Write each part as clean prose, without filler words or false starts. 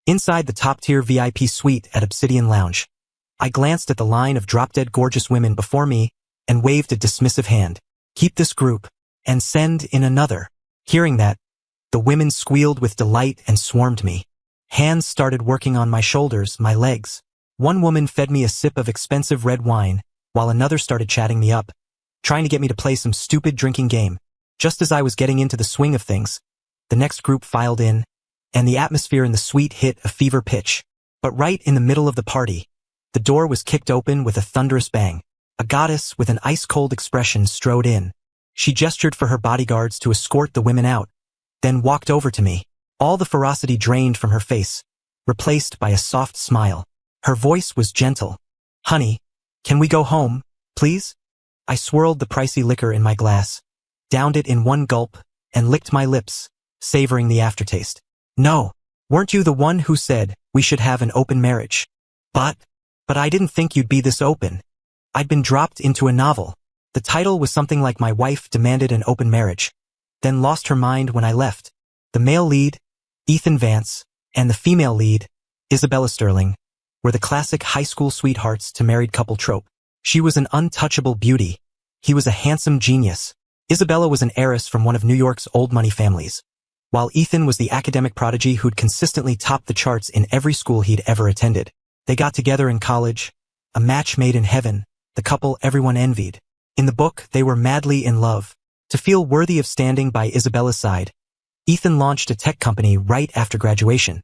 inside the top-tier VIP suite at Obsidian Lounge. I glanced at the line of drop-dead gorgeous women before me and waved a dismissive hand. Keep this group, and send in another. Hearing that, the women squealed with delight and swarmed me. Hands started working on my shoulders, my legs. One woman fed me a sip of expensive red wine, while another started chatting me up, trying to get me to play some stupid drinking game. Just as I was getting into the swing of things, the next group filed in, and the atmosphere in the suite hit a fever pitch. But right in the middle of the party, the door was kicked open with a thunderous bang. A goddess with an ice-cold expression strode in. She gestured for her bodyguards to escort the women out, then walked over to me. All the ferocity drained from her face, replaced by a soft smile. Her voice was gentle. "Honey, can we go home, please?" I swirled the pricey liquor in my glass, downed it in one gulp, and licked my lips, savoring the aftertaste. "No, weren't you the one who said we should have an open marriage? But I didn't think you'd be this open." I'd been dropped into a novel. The title was something like My Wife Demanded an Open Marriage, then lost her mind when I left. The male lead, Ethan Vance, and the female lead, Isabella Sterling, were the classic high school sweethearts to married couple trope. She was an untouchable beauty. He was a handsome genius. Isabella was an heiress from one of New York's old money families, while Ethan was the academic prodigy who'd consistently topped the charts in every school he'd ever attended. They got together in college, a match made in heaven, the couple everyone envied. In the book, they were madly in love. To feel worthy of standing by Isabella's side, Ethan launched a tech company right after graduation.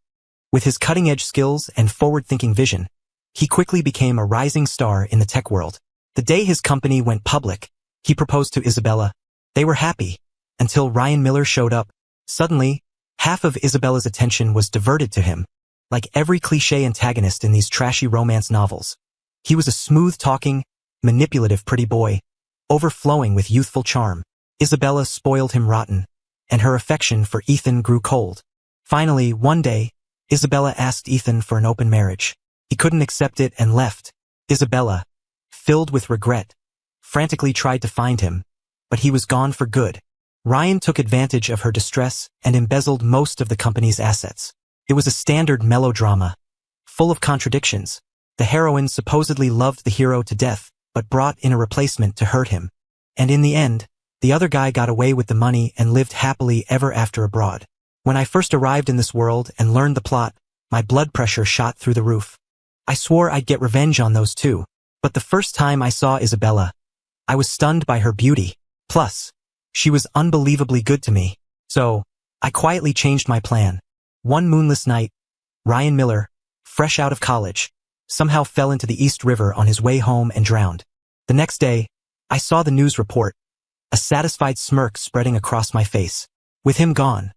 With his cutting-edge skills and forward-thinking vision, he quickly became a rising star in the tech world. The day his company went public, he proposed to Isabella. They were happy, until Ryan Miller showed up. Suddenly, half of Isabella's attention was diverted to him, like every cliché antagonist in these trashy romance novels. He was a smooth-talking, manipulative pretty boy, overflowing with youthful charm. Isabella spoiled him rotten, and her affection for Ethan grew cold. Finally, one day, Isabella asked Ethan for an open marriage. He couldn't accept it and left. Isabella, filled with regret, frantically tried to find him, but he was gone for good. Ryan took advantage of her distress and embezzled most of the company's assets. It was a standard melodrama, full of contradictions. The heroine supposedly loved the hero to death, but brought in a replacement to hurt him. And in the end, the other guy got away with the money and lived happily ever after abroad. When I first arrived in this world and learned the plot, my blood pressure shot through the roof. I swore I'd get revenge on those two. But the first time I saw Isabella, I was stunned by her beauty. Plus, she was unbelievably good to me. So, I quietly changed my plan. One moonless night, Ryan Miller, fresh out of college, somehow fell into the East River on his way home and drowned. The next day, I saw the news report, a satisfied smirk spreading across my face. With him gone,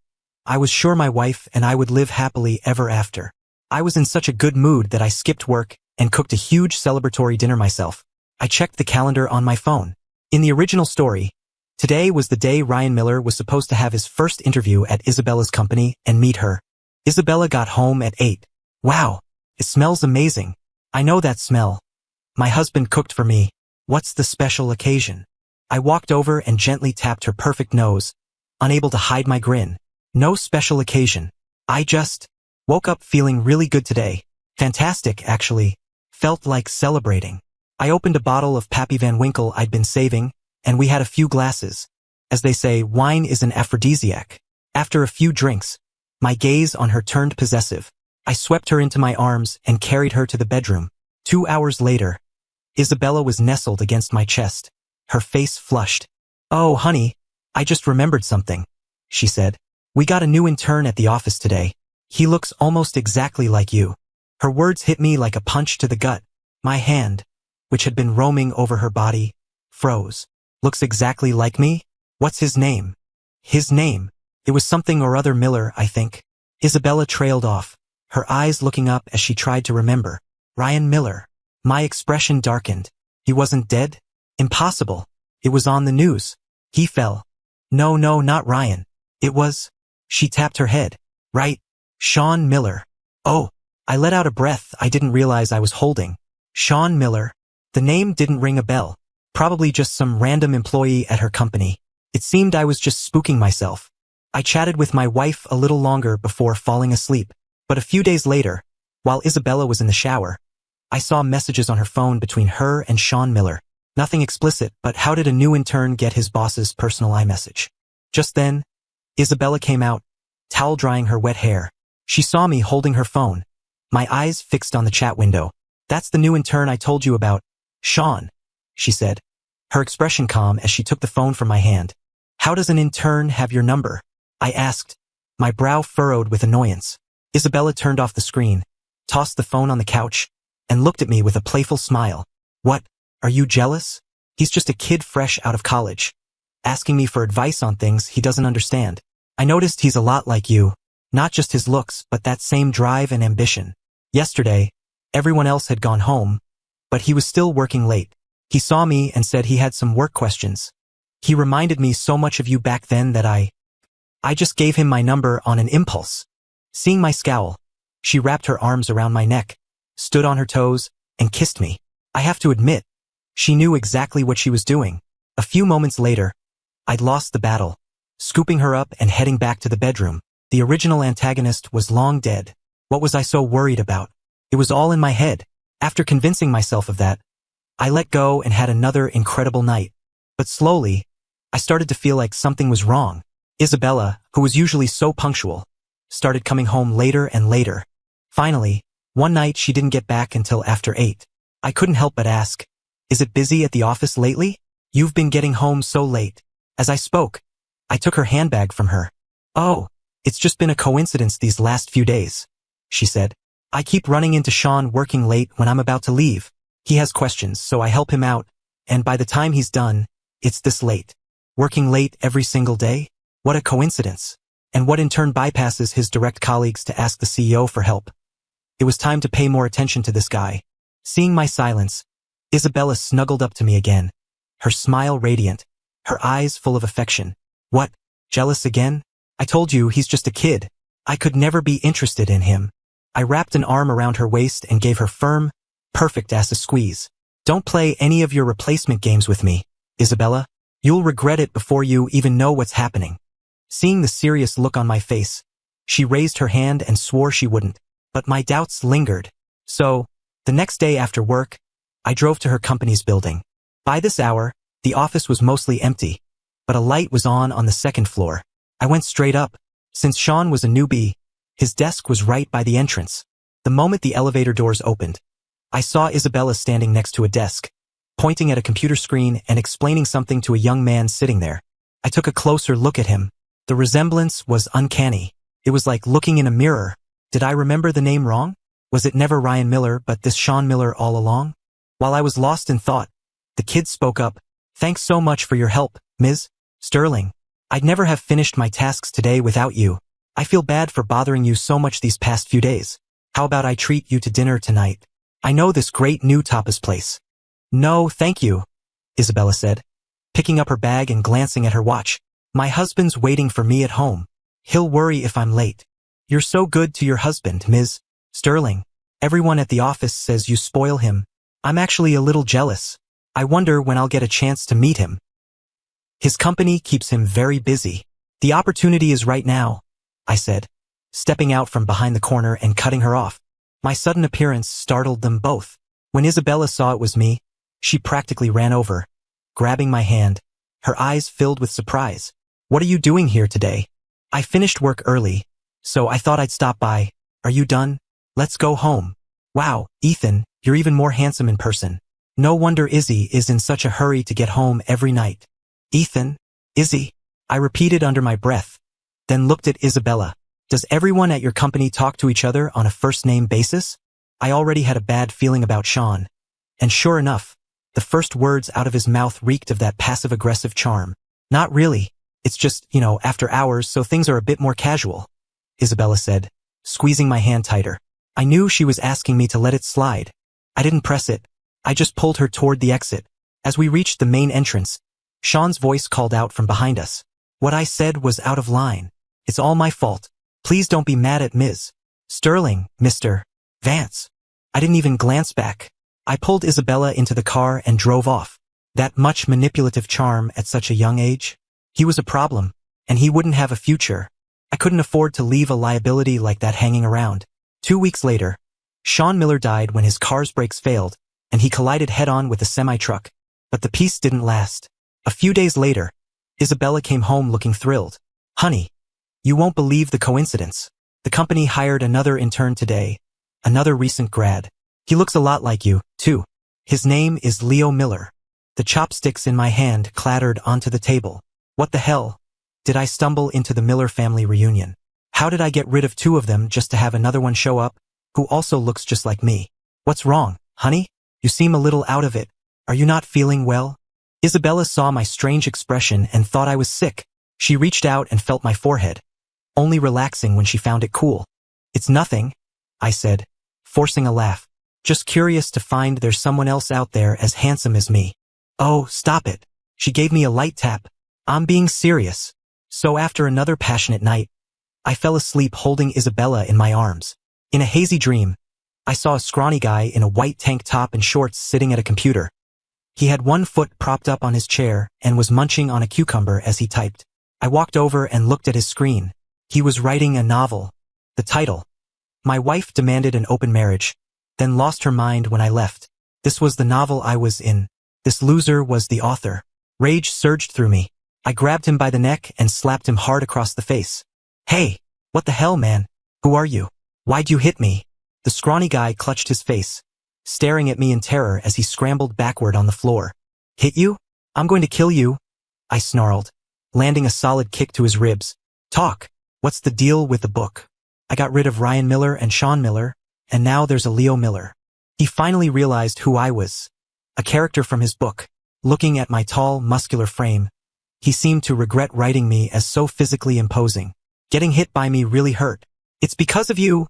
I was sure my wife and I would live happily ever after. I was in such a good mood that I skipped work and cooked a huge celebratory dinner myself. I checked the calendar on my phone. In the original story, today was the day Ryan Miller was supposed to have his first interview at Isabella's company and meet her. Isabella got home at 8. Wow, it smells amazing. I know that smell. My husband cooked for me. What's the special occasion? I walked over and gently tapped her perfect nose, unable to hide my grin. No special occasion. I just woke up feeling really good today. Fantastic, actually. Felt like celebrating. I opened a bottle of Pappy Van Winkle I'd been saving, and we had a few glasses. As they say, wine is an aphrodisiac. After a few drinks, my gaze on her turned possessive. I swept her into my arms and carried her to the bedroom. 2 hours later, Isabella was nestled against my chest, her face flushed. "Oh, honey, I just remembered something," she said. "We got a new intern at the office today. He looks almost exactly like you." Her words hit me like a punch to the gut. My hand, which had been roaming over her body, froze. "Looks exactly like me? What's his name?" His name. It was something or other Miller, I think. Isabella trailed off, her eyes looking up as she tried to remember. Ryan Miller. My expression darkened. He wasn't dead? Impossible. It was on the news. He fell. No, not Ryan. It was. She tapped her head. Right. Sean Miller. Oh. I let out a breath I didn't realize I was holding. Sean Miller. The name didn't ring a bell. Probably just some random employee at her company. It seemed I was just spooking myself. I chatted with my wife a little longer before falling asleep. But a few days later, while Isabella was in the shower, I saw messages on her phone between her and Sean Miller. Nothing explicit, but how did a new intern get his boss's personal iMessage? Just then, Isabella came out, towel drying her wet hair. She saw me holding her phone, my eyes fixed on the chat window. "That's the new intern I told you about, Sean," she said, her expression calm as she took the phone from my hand. "How does an intern have your number?" I asked, my brow furrowed with annoyance. Isabella turned off the screen, tossed the phone on the couch, and looked at me with a playful smile. "What, are you jealous? He's just a kid fresh out of college, asking me for advice on things he doesn't understand. I noticed he's a lot like you, not just his looks but that same drive and ambition. Yesterday, everyone else had gone home, but he was still working late. He saw me and said he had some work questions. He reminded me so much of you back then that I just gave him my number on an impulse." Seeing my scowl, she wrapped her arms around my neck, stood on her toes, and kissed me. I have to admit, she knew exactly what she was doing. A few moments later, I'd lost the battle, scooping her up and heading back to the bedroom. The original antagonist was long dead. What was I so worried about? It was all in my head. After convincing myself of that, I let go and had another incredible night. But slowly, I started to feel like something was wrong. Isabella, who was usually so punctual, started coming home later and later. Finally, one night she didn't get back until after 8. I couldn't help but ask, "Is it busy at the office lately? You've been getting home so late." As I spoke, I took her handbag from her. "Oh, it's just been a coincidence these last few days," she said. "I keep running into Sean working late when I'm about to leave. He has questions, so I help him out, and by the time he's done, it's this late. Working late every single day? What a coincidence. And what in turn bypasses his direct colleagues to ask the CEO for help." It was time to pay more attention to this guy. Seeing my silence, Isabella snuggled up to me again, her smile radiant, her eyes full of affection. "What, jealous again? I told you he's just a kid. I could never be interested in him." I wrapped an arm around her waist and gave her firm, perfect ass a squeeze. "Don't play any of your replacement games with me, Isabella. You'll regret it before you even know what's happening." Seeing the serious look on my face, she raised her hand and swore she wouldn't, but my doubts lingered. So, the next day after work, I drove to her company's building. By this hour, the office was mostly empty, but a light was on the second floor. I went straight up. Since Sean was a newbie, his desk was right by the entrance. The moment the elevator doors opened, I saw Isabella standing next to a desk, pointing at a computer screen and explaining something to a young man sitting there. I took a closer look at him. The resemblance was uncanny. It was like looking in a mirror. Did I remember the name wrong? Was it never Ryan Miller but this Sean Miller all along? While I was lost in thought, the kid spoke up. "Thanks so much for your help, Ms. Sterling. I'd never have finished my tasks today without you. I feel bad for bothering you so much these past few days. How about I treat you to dinner tonight? I know this great new tapas place." "No, thank you," Isabella said, picking up her bag and glancing at her watch. "My husband's waiting for me at home. He'll worry if I'm late." "You're so good to your husband, Ms. Sterling. Everyone at the office says you spoil him. I'm actually a little jealous. I wonder when I'll get a chance to meet him. His company keeps him very busy." "The opportunity is right now," I said, stepping out from behind the corner and cutting her off. My sudden appearance startled them both. When Isabella saw it was me, she practically ran over, grabbing my hand, her eyes filled with surprise. "What are you doing here today?" "I finished work early, so I thought I'd stop by. Are you done? Let's go home." "Wow, Ethan, you're even more handsome in person. No wonder Izzy is in such a hurry to get home every night." "Ethan? Izzy?" I repeated under my breath, then looked at Isabella. "Does everyone at your company talk to each other on a first-name basis?" I already had a bad feeling about Sean, and sure enough, the first words out of his mouth reeked of that passive-aggressive charm. "Not really. It's just, after hours, so things are a bit more casual," Isabella said, squeezing my hand tighter. I knew she was asking me to let it slide. I didn't press it. I just pulled her toward the exit. As we reached the main entrance, Sean's voice called out from behind us. "What I said was out of line. It's all my fault. Please don't be mad at Ms. Sterling, Mr. Vance." I didn't even glance back. I pulled Isabella into the car and drove off. That much manipulative charm at such a young age? He was a problem, and he wouldn't have a future. I couldn't afford to leave a liability like that hanging around. 2 weeks later, Sean Miller died when his car's brakes failed, and he collided head-on with a semi-truck. But the peace didn't last. A few days later, Isabella came home looking thrilled. "Honey, you won't believe the coincidence. The company hired another intern today, another recent grad. He looks a lot like you, too. His name is Leo Miller." The chopsticks in my hand clattered onto the table. What the hell? Did I stumble into the Miller family reunion? How did I get rid of 2 of them just to have another one show up, who also looks just like me? "What's wrong, honey? You seem a little out of it. Are you not feeling well?" Isabella saw my strange expression and thought I was sick. She reached out and felt my forehead, only relaxing when she found it cool. "It's nothing," I said, forcing a laugh. "Just curious to find there's someone else out there as handsome as me." "Oh, stop it." She gave me a light tap. "I'm being serious." So after another passionate night, I fell asleep holding Isabella in my arms. In a hazy dream, I saw a scrawny guy in a white tank top and shorts sitting at a computer. He had one foot propped up on his chair and was munching on a cucumber as he typed. I walked over and looked at his screen. He was writing a novel. The title, "My Wife Demanded an Open Marriage, Then Lost Her Mind When I Left." This was the novel I was in. This loser was the author. Rage surged through me. I grabbed him by the neck and slapped him hard across the face. "Hey, what the hell, man? Who are you? Why'd you hit me?" The scrawny guy clutched his face, staring at me in terror as he scrambled backward on the floor. "Hit you? I'm going to kill you," I snarled, landing a solid kick to his ribs. "Talk. What's the deal with the book? I got rid of Ryan Miller and Sean Miller, and now there's a Leo Miller." He finally realized who I was, a character from his book. Looking at my tall, muscular frame, he seemed to regret writing me as so physically imposing. "Getting hit by me really hurt. It's because of you,"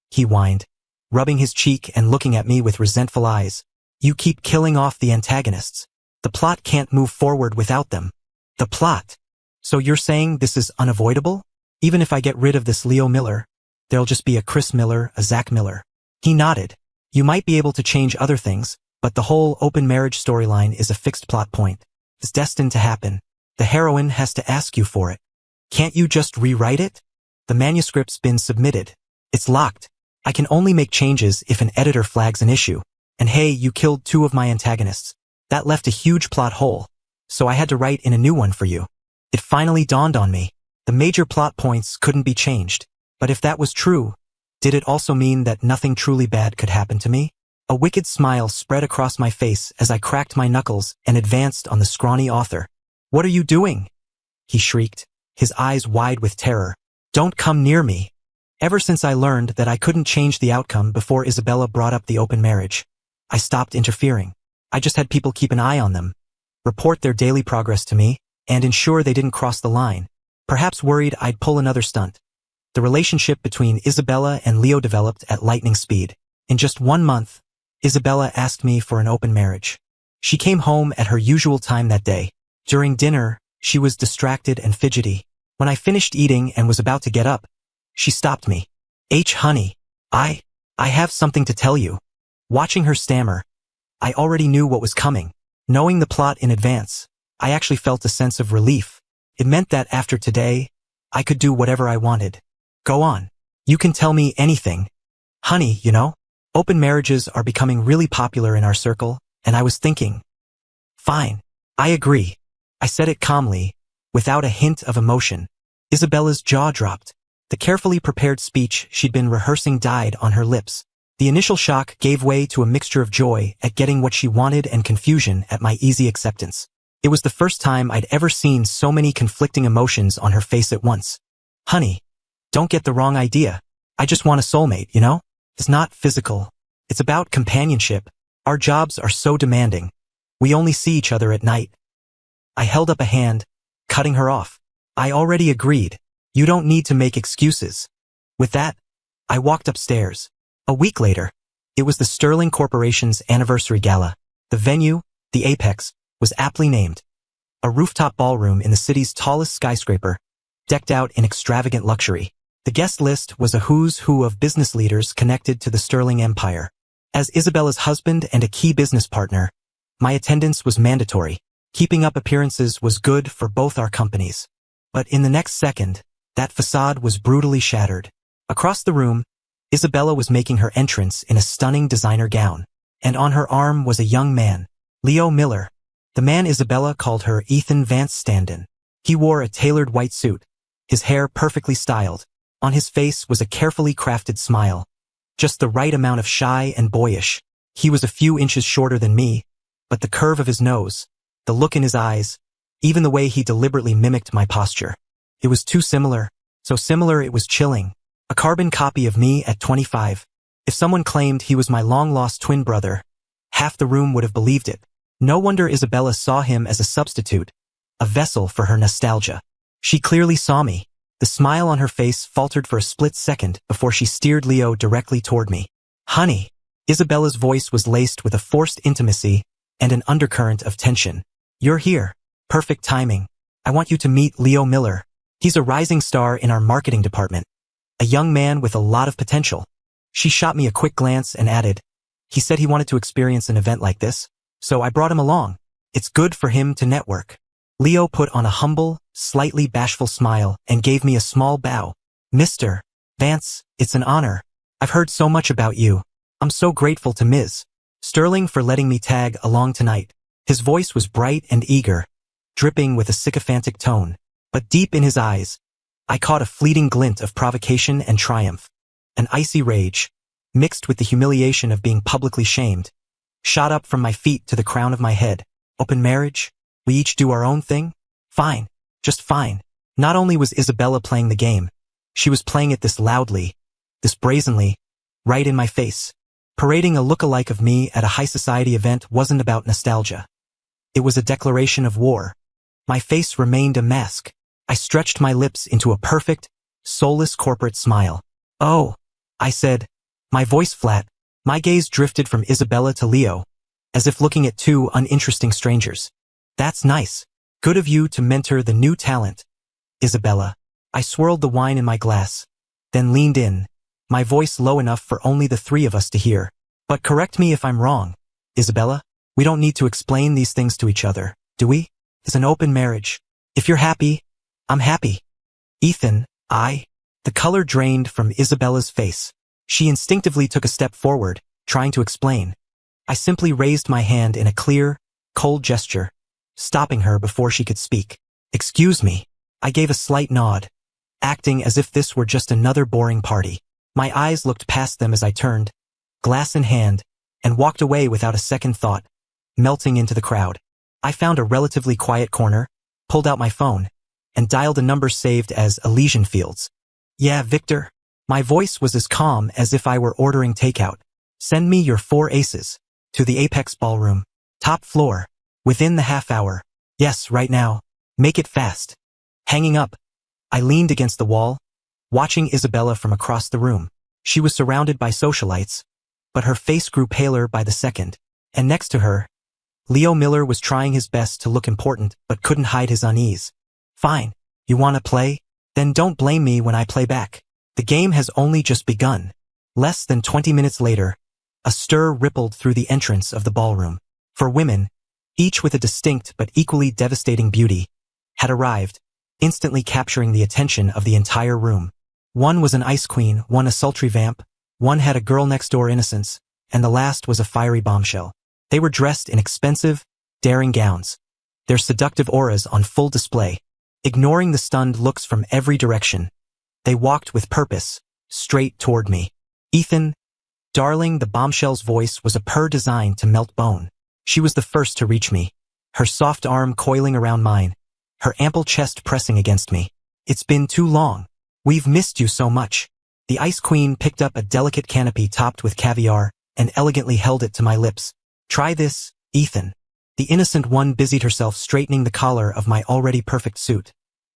he whined, rubbing his cheek and looking at me with resentful eyes. "You keep killing off the antagonists. The plot can't move forward without them." "The plot? So you're saying this is unavoidable? Even if I get rid of this Leo Miller, there'll just be a Chris Miller, a Zach Miller." He nodded. "You might be able to change other things, but the whole open marriage storyline is a fixed plot point. It's destined to happen. The heroine has to ask you for it. Can't you just rewrite it? The manuscript's been submitted. It's locked. I can only make changes if an editor flags an issue. And hey, you killed 2 of my antagonists. That left a huge plot hole. So I had to write in a new one for you." It finally dawned on me. The major plot points couldn't be changed. But if that was true, did it also mean that nothing truly bad could happen to me? A wicked smile spread across my face as I cracked my knuckles and advanced on the scrawny author. "What are you doing?" he shrieked, his eyes wide with terror. "Don't come near me." Ever since I learned that I couldn't change the outcome before Isabella brought up the open marriage, I stopped interfering. I just had people keep an eye on them, report their daily progress to me, and ensure they didn't cross the line, perhaps worried I'd pull another stunt. The relationship between Isabella and Leo developed at lightning speed. In just 1 month, Isabella asked me for an open marriage. She came home at her usual time that day. During dinner, she was distracted and fidgety. When I finished eating and was about to get up, she stopped me. Honey, I have something to tell you." Watching her stammer, I already knew what was coming. Knowing the plot in advance, I actually felt a sense of relief. It meant that after today, I could do whatever I wanted. "Go on. You can tell me anything." "Honey, open marriages are becoming really popular in our circle, and I was thinking." "Fine. I agree." I said it calmly, without a hint of emotion. Isabella's jaw dropped. The carefully prepared speech she'd been rehearsing died on her lips. The initial shock gave way to a mixture of joy at getting what she wanted and confusion at my easy acceptance. It was the first time I'd ever seen so many conflicting emotions on her face at once. "Honey, don't get the wrong idea. I just want a soulmate, It's not physical. It's about companionship. Our jobs are so demanding. We only see each other at night." I held up a hand, cutting her off. "I already agreed. You don't need to make excuses." With that, I walked upstairs. A week later, it was the Sterling Corporation's anniversary gala. The venue, the Apex, was aptly named. A rooftop ballroom in the city's tallest skyscraper, decked out in extravagant luxury. The guest list was a who's who of business leaders connected to the Sterling Empire. As Isabella's husband and a key business partner, my attendance was mandatory. Keeping up appearances was good for both our companies. But in the next second, that facade was brutally shattered. Across the room, Isabella was making her entrance in a stunning designer gown, and on her arm was a young man, Leo Miller. The man Isabella called her Ethan Vance Standen. He wore a tailored white suit, his hair perfectly styled. On his face was a carefully crafted smile, just the right amount of shy and boyish. He was a few inches shorter than me, but the curve of his nose, the look in his eyes, even the way he deliberately mimicked my posture. It was too similar, so similar it was chilling. A carbon copy of me at 25. If someone claimed he was my long-lost twin brother, half the room would have believed it. No wonder Isabella saw him as a substitute, a vessel for her nostalgia. She clearly saw me. The smile on her face faltered for a split second before she steered Leo directly toward me. Honey. Isabella's voice was laced with a forced intimacy and an undercurrent of tension. You're here. Perfect timing. I want you to meet Leo Miller. He's a rising star in our marketing department. A young man with a lot of potential. She shot me a quick glance and added, he said he wanted to experience an event like this, so I brought him along. It's good for him to network. Leo put on a humble, slightly bashful smile and gave me a small bow. Mr. Vance, it's an honor. I've heard so much about you. I'm so grateful to Ms. Sterling for letting me tag along tonight. His voice was bright and eager, dripping with a sycophantic tone, but deep in his eyes, I caught a fleeting glint of provocation and triumph. An icy rage, mixed with the humiliation of being publicly shamed, shot up from my feet to the crown of my head. Open marriage? We each do our own thing? Fine. Just fine. Not only was Isabella playing the game, she was playing it this loudly, this brazenly, right in my face. Parading a look-alike of me at a high society event wasn't about nostalgia. It was a declaration of war. My face remained a mask. I stretched my lips into a perfect, soulless corporate smile. Oh, I said, my voice flat. My gaze drifted from Isabella to Leo, as if looking at two uninteresting strangers. That's nice. Good of you to mentor the new talent, Isabella. I swirled the wine in my glass, then leaned in, my voice low enough for only the three of us to hear. But correct me if I'm wrong, Isabella. We don't need to explain these things to each other, do we? It's an open marriage. If you're happy, I'm happy. Ethan, the color drained from Isabella's face. She instinctively took a step forward, trying to explain. I simply raised my hand in a clear, cold gesture, stopping her before she could speak. Excuse me. I gave a slight nod, acting as if this were just another boring party. My eyes looked past them as I turned, glass in hand, and walked away without a second thought, melting into the crowd. I found a relatively quiet corner, pulled out my phone, and dialed a number saved as Elysian Fields. Yeah, Victor. My voice was as calm as if I were ordering takeout. Send me your 4 aces. To the Apex Ballroom. Top floor. Within the half hour. Yes, right now. Make it fast. Hanging up. I leaned against the wall, watching Isabella from across the room. She was surrounded by socialites, but her face grew paler by the second. And next to her, Leo Miller was trying his best to look important but couldn't hide his unease. Fine. You want to play? Then don't blame me when I play back. The game has only just begun. Less than 20 minutes later, a stir rippled through the entrance of the ballroom. 4 women, each with a distinct but equally devastating beauty, had arrived, instantly capturing the attention of the entire room. One was an ice queen, one a sultry vamp, one had a girl-next-door innocence, and the last was a fiery bombshell. They were dressed in expensive, daring gowns, their seductive auras on full display. Ignoring the stunned looks from every direction, they walked with purpose, straight toward me. Ethan, darling, the bombshell's voice was a purr designed to melt bone. She was the first to reach me, her soft arm coiling around mine, her ample chest pressing against me. It's been too long. We've missed you so much. The Ice Queen picked up a delicate canopy topped with caviar and elegantly held it to my lips. Try this, Ethan. The innocent one busied herself straightening the collar of my already perfect suit,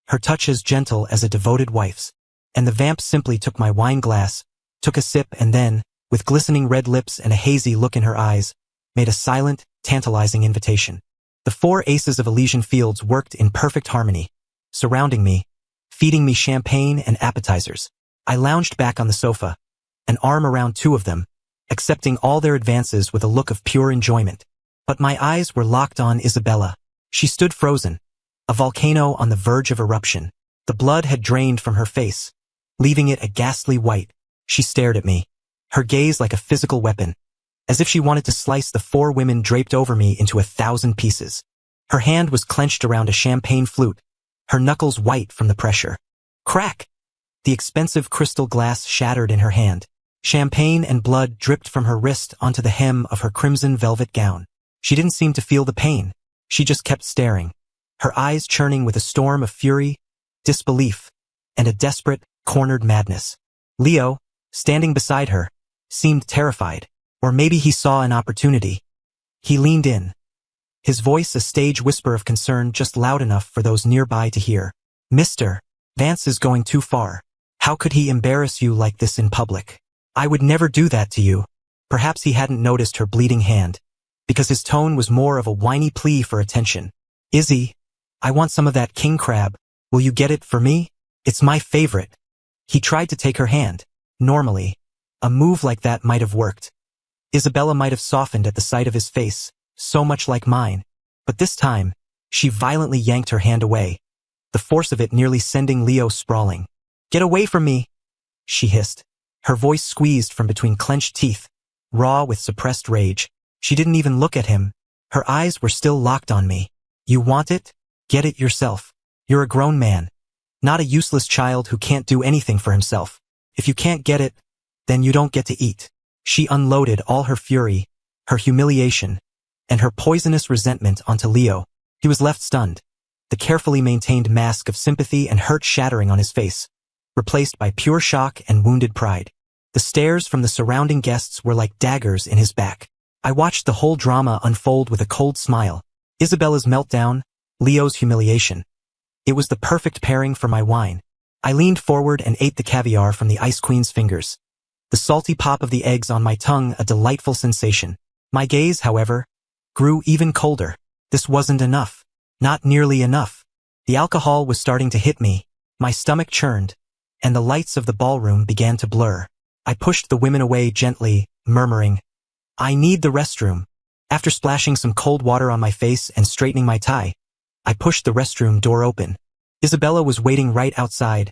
her touch as gentle as a devoted wife's. And the vamp simply took my wine glass, took a sip and then, with glistening red lips and a hazy look in her eyes, made a silent, tantalizing invitation. The 4 aces of Elysian Fields worked in perfect harmony, surrounding me, feeding me champagne and appetizers. I lounged back on the sofa, an arm around 2 of them, accepting all their advances with a look of pure enjoyment. But my eyes were locked on Isabella. She stood frozen, a volcano on the verge of eruption. The blood had drained from her face, leaving it a ghastly white. She stared at me, her gaze like a physical weapon, as if she wanted to slice the 4 women draped over me into 1,000 pieces. Her hand was clenched around a champagne flute, her knuckles white from the pressure. Crack! The expensive crystal glass shattered in her hand. Champagne and blood dripped from her wrist onto the hem of her crimson velvet gown. She didn't seem to feel the pain. She just kept staring, her eyes churning with a storm of fury, disbelief, and a desperate, cornered madness. Leo, standing beside her, seemed terrified, or maybe he saw an opportunity. He leaned in, his voice a stage whisper of concern just loud enough for those nearby to hear. Mr. Vance is going too far. How could he embarrass you like this in public? I would never do that to you. Perhaps he hadn't noticed her bleeding hand, because his tone was more of a whiny plea for attention. Izzy, I want some of that king crab. Will you get it for me? It's my favorite. He tried to take her hand. Normally, a move like that might have worked. Isabella might have softened at the sight of his face, so much like mine. But this time, she violently yanked her hand away, the force of it nearly sending Leo sprawling. Get away from me, she hissed, her voice squeezed from between clenched teeth, raw with suppressed rage. She didn't even look at him. Her eyes were still locked on me. You want it? Get it yourself. You're a grown man, not a useless child who can't do anything for himself. If you can't get it, then you don't get to eat. She unloaded all her fury, her humiliation, and her poisonous resentment onto Leo. He was left stunned, the carefully maintained mask of sympathy and hurt shattering on his face, replaced by pure shock and wounded pride. The stares from the surrounding guests were like daggers in his back. I watched the whole drama unfold with a cold smile. Isabella's meltdown, Leo's humiliation. It was the perfect pairing for my wine. I leaned forward and ate the caviar from the Ice Queen's fingers. The salty pop of the eggs on my tongue a delightful sensation. My gaze, however, grew even colder. This wasn't enough. Not nearly enough. The alcohol was starting to hit me. My stomach churned, and the lights of the ballroom began to blur. I pushed the women away gently, murmuring, I need the restroom. After splashing some cold water on my face and straightening my tie, I pushed the restroom door open. Isabella was waiting right outside,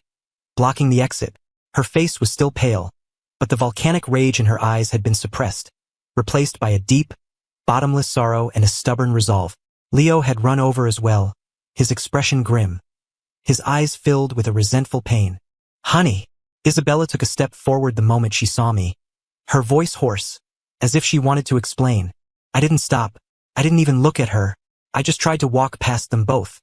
blocking the exit. Her face was still pale, but the volcanic rage in her eyes had been suppressed, replaced by a deep, bottomless sorrow and a stubborn resolve. Leo had run over as well, his expression grim, his eyes filled with a resentful pain. Honey! Isabella took a step forward the moment she saw me, her voice hoarse, as if she wanted to explain. I didn't stop. I didn't even look at her. I just tried to walk past them both,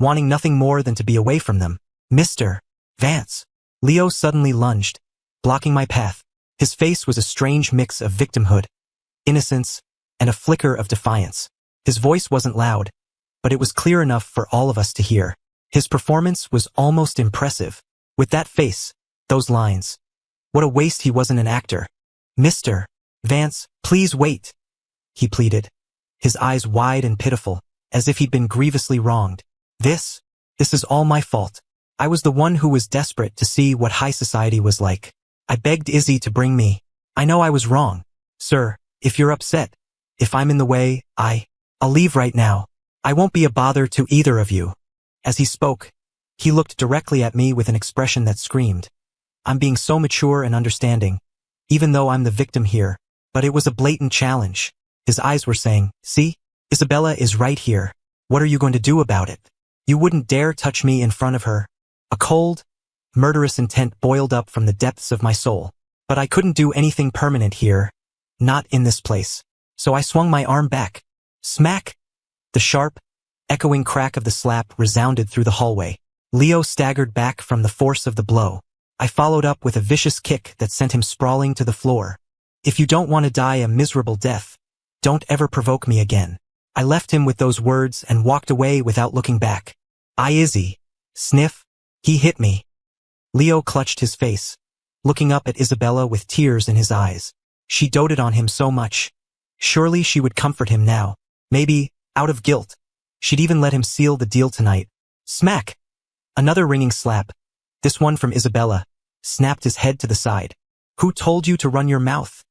wanting nothing more than to be away from them. Mr. Vance. Leo suddenly lunged, blocking my path. His face was a strange mix of victimhood, innocence, and a flicker of defiance. His voice wasn't loud, but it was clear enough for all of us to hear. His performance was almost impressive. With that face, those lines. What a waste he wasn't an actor. Mr. Vance, please wait, he pleaded, his eyes wide and pitiful, as if he'd been grievously wronged. This is all my fault. I was the one who was desperate to see what high society was like. I begged Izzy to bring me. I know I was wrong. Sir, if you're upset, if I'm in the way, I'll leave right now. I won't be a bother to either of you. As he spoke, he looked directly at me with an expression that screamed, I'm being so mature and understanding, even though I'm the victim here. But it was a blatant challenge. His eyes were saying, see, Isabella is right here. What are you going to do about it? You wouldn't dare touch me in front of her. A cold, murderous intent boiled up from the depths of my soul. But I couldn't do anything permanent here. Not in this place. So I swung my arm back. Smack! The sharp, echoing crack of the slap resounded through the hallway. Leo staggered back from the force of the blow. I followed up with a vicious kick that sent him sprawling to the floor. If you don't want to die a miserable death, don't ever provoke me again. I left him with those words and walked away without looking back. Izzy. Sniff. He hit me. Leo clutched his face, looking up at Isabella with tears in his eyes. She doted on him so much. Surely she would comfort him now. Maybe, out of guilt, she'd even let him seal the deal tonight. Smack! Another ringing slap, this one from Isabella, snapped his head to the side. Who told you to run your mouth?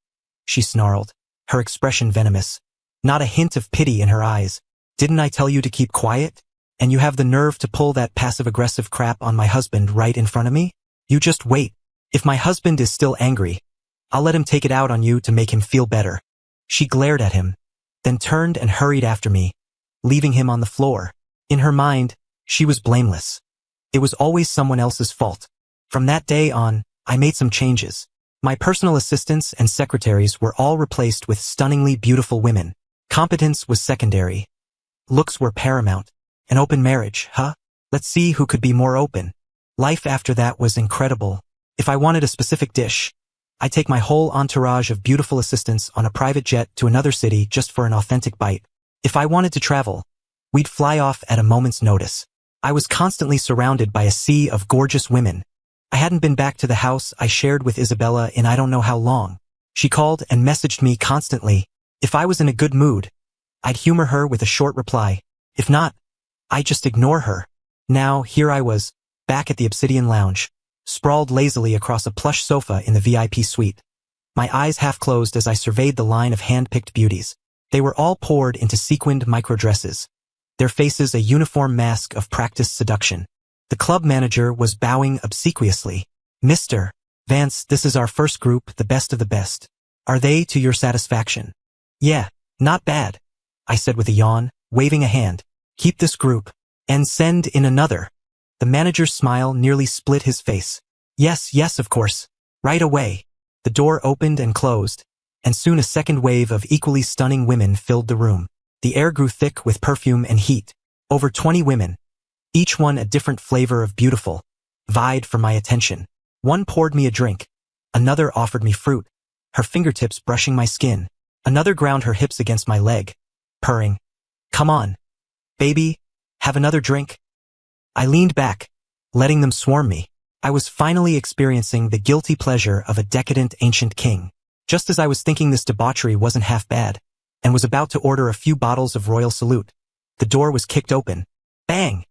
She snarled, her expression venomous, not a hint of pity in her eyes. Didn't I tell you to keep quiet? And you have the nerve to pull that passive-aggressive crap on my husband right in front of me? You just wait. If my husband is still angry, I'll let him take it out on you to make him feel better. She glared at him, then turned and hurried after me, leaving him on the floor. In her mind, she was blameless. It was always someone else's fault. From that day on, I made some changes. My personal assistants and secretaries were all replaced with stunningly beautiful women. Competence was secondary. Looks were paramount. An open marriage, huh? Let's see who could be more open. Life after that was incredible. If I wanted a specific dish, I'd take my whole entourage of beautiful assistants on a private jet to another city just for an authentic bite. If I wanted to travel, we'd fly off at a moment's notice. I was constantly surrounded by a sea of gorgeous women. I hadn't been back to the house I shared with Isabella in I don't know how long. She called and messaged me constantly. If I was in a good mood, I'd humor her with a short reply. If not, I'd just ignore her. Now, here I was, back at the Obsidian Lounge, sprawled lazily across a plush sofa in the VIP suite. My eyes half closed as I surveyed the line of hand-picked beauties. They were all poured into sequined microdresses, their faces a uniform mask of practiced seduction. The club manager was bowing obsequiously. Mr. Vance, this is our first group, the best of the best. Are they to your satisfaction? Yeah, not bad, I said with a yawn, waving a hand. Keep this group, and send in another. The manager's smile nearly split his face. Yes, of course. Right away. The door opened and closed, and soon a second wave of equally stunning women filled the room. The air grew thick with perfume and heat. Over 20 women, each one a different flavor of beautiful, vied for my attention. One poured me a drink. Another offered me fruit, her fingertips brushing my skin. Another ground her hips against my leg, purring. Come on, baby, have another drink. I leaned back, letting them swarm me. I was finally experiencing the guilty pleasure of a decadent ancient king. Just as I was thinking this debauchery wasn't half bad, and was about to order a few bottles of Royal Salute, the door was kicked open. Bang!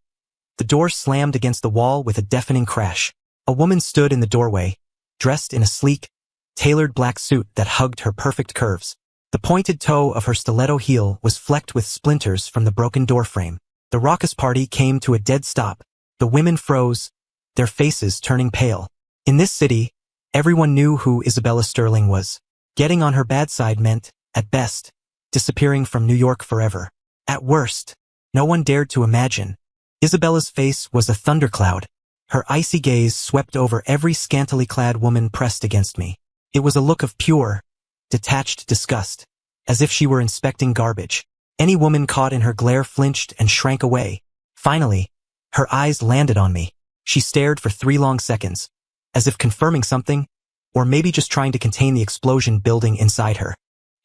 The door slammed against the wall with a deafening crash. A woman stood in the doorway, dressed in a sleek, tailored black suit that hugged her perfect curves. The pointed toe of her stiletto heel was flecked with splinters from the broken doorframe. The raucous party came to a dead stop. The women froze, their faces turning pale. In this city, everyone knew who Isabella Sterling was. Getting on her bad side meant, at best, disappearing from New York forever. At worst, no one dared to imagine. Isabella's face was a thundercloud. Her icy gaze swept over every scantily clad woman pressed against me. It was a look of pure, detached disgust, as if she were inspecting garbage. Any woman caught in her glare flinched and shrank away. Finally, her eyes landed on me. She stared for 3 long seconds, as if confirming something, or maybe just trying to contain the explosion building inside her.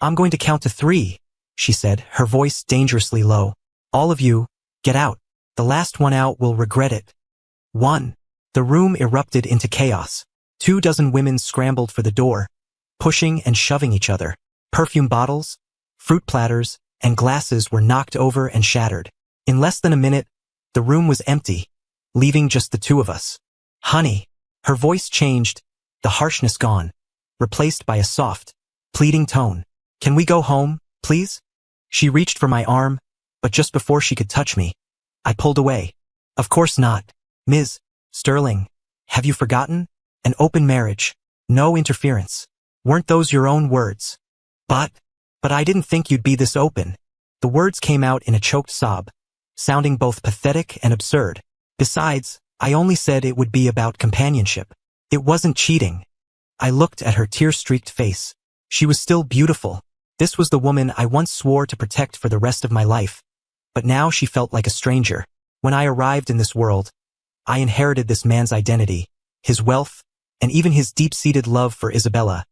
I'm going to count to 3, she said, her voice dangerously low. All of you, get out. The last one out will regret it. 1. The room erupted into chaos. 24 women scrambled for the door, pushing and shoving each other. Perfume bottles, fruit platters, and glasses were knocked over and shattered. In less than a minute, the room was empty, leaving just the 2 of us. Honey, her voice changed, the harshness gone, replaced by a soft, pleading tone. Can we go home, please? She reached for my arm, but just before she could touch me, I pulled away. Of course not. Ms. Sterling, have you forgotten? An open marriage, no interference. Weren't those your own words? But I didn't think you'd be this open. The words came out in a choked sob, sounding both pathetic and absurd. Besides, I only said it would be about companionship. It wasn't cheating. I looked at her tear-streaked face. She was still beautiful. This was the woman I once swore to protect for the rest of my life. But now she felt like a stranger. When I arrived in this world, I inherited this man's identity, his wealth, and even his deep-seated love for Isabella,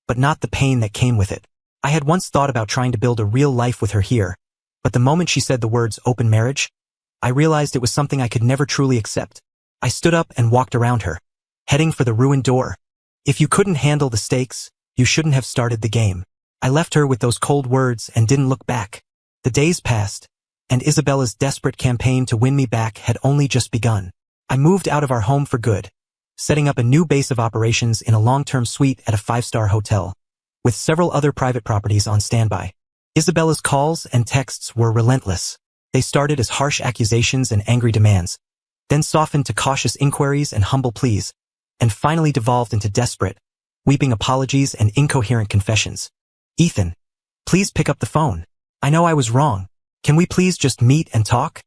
but not the pain that came with it. I had once thought about trying to build a real life with her here, but the moment she said the words open marriage, I realized it was something I could never truly accept. I stood up and walked around her, heading for the ruined door. If you couldn't handle the stakes, you shouldn't have started the game. I left her with those cold words and didn't look back. The days passed, and Isabella's desperate campaign to win me back had only just begun. I moved out of our home for good, setting up a new base of operations in a long-term suite at a 5-star hotel, with several other private properties on standby. Isabella's calls and texts were relentless. They started as harsh accusations and angry demands, then softened to cautious inquiries and humble pleas. and finally devolved into desperate, weeping apologies and incoherent confessions. Ethan, please pick up the phone. I know I was wrong. Can we please just meet and talk?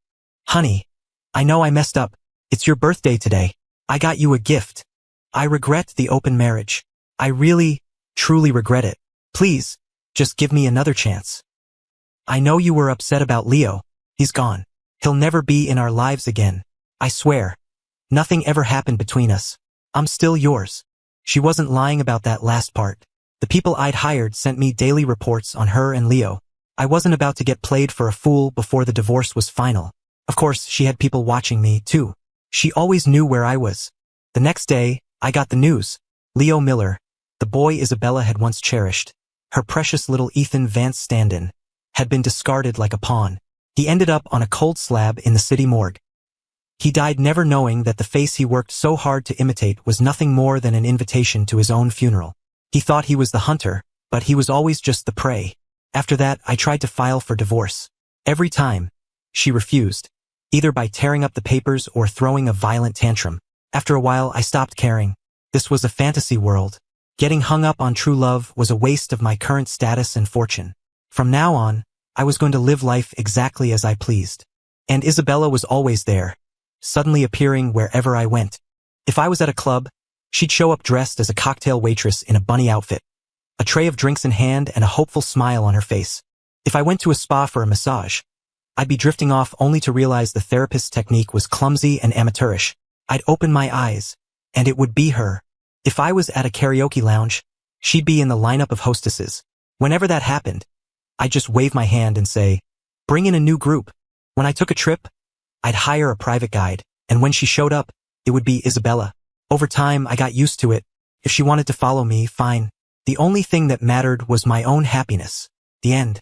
Honey, I know I messed up. It's your birthday today. I got you a gift. I regret the open marriage. I really, truly regret it. Please, just give me another chance. I know you were upset about Leo. He's gone. He'll never be in our lives again. I swear. Nothing ever happened between us. I'm still yours. She wasn't lying about that last part. The people I'd hired sent me daily reports on her and Leo. I wasn't about to get played for a fool before the divorce was final. Of course, she had people watching me, too. She always knew where I was. The next day, I got the news. Leo Miller, the boy Isabella had once cherished, her precious little Ethan Vance stand-in, had been discarded like a pawn. He ended up on a cold slab in the city morgue. He died never knowing that the face he worked so hard to imitate was nothing more than an invitation to his own funeral. He thought he was the hunter, but he was always just the prey. After that, I tried to file for divorce. Every time, she refused, either by tearing up the papers or throwing a violent tantrum. After a while, I stopped caring. This was a fantasy world. Getting hung up on true love was a waste of my current status and fortune. From now on, I was going to live life exactly as I pleased. And Isabella was always there, suddenly appearing wherever I went. If I was at a club, she'd show up dressed as a cocktail waitress in a bunny outfit, a tray of drinks in hand and a hopeful smile on her face. If I went to a spa for a massage, I'd be drifting off only to realize the therapist's technique was clumsy and amateurish. I'd open my eyes, and it would be her. If I was at a karaoke lounge, she'd be in the lineup of hostesses. Whenever that happened, I'd just wave my hand and say, bring in a new group. When I took a trip, I'd hire a private guide, and when she showed up, it would be Isabella. Over time, I got used to it. If she wanted to follow me, fine. The only thing that mattered was my own happiness. The end.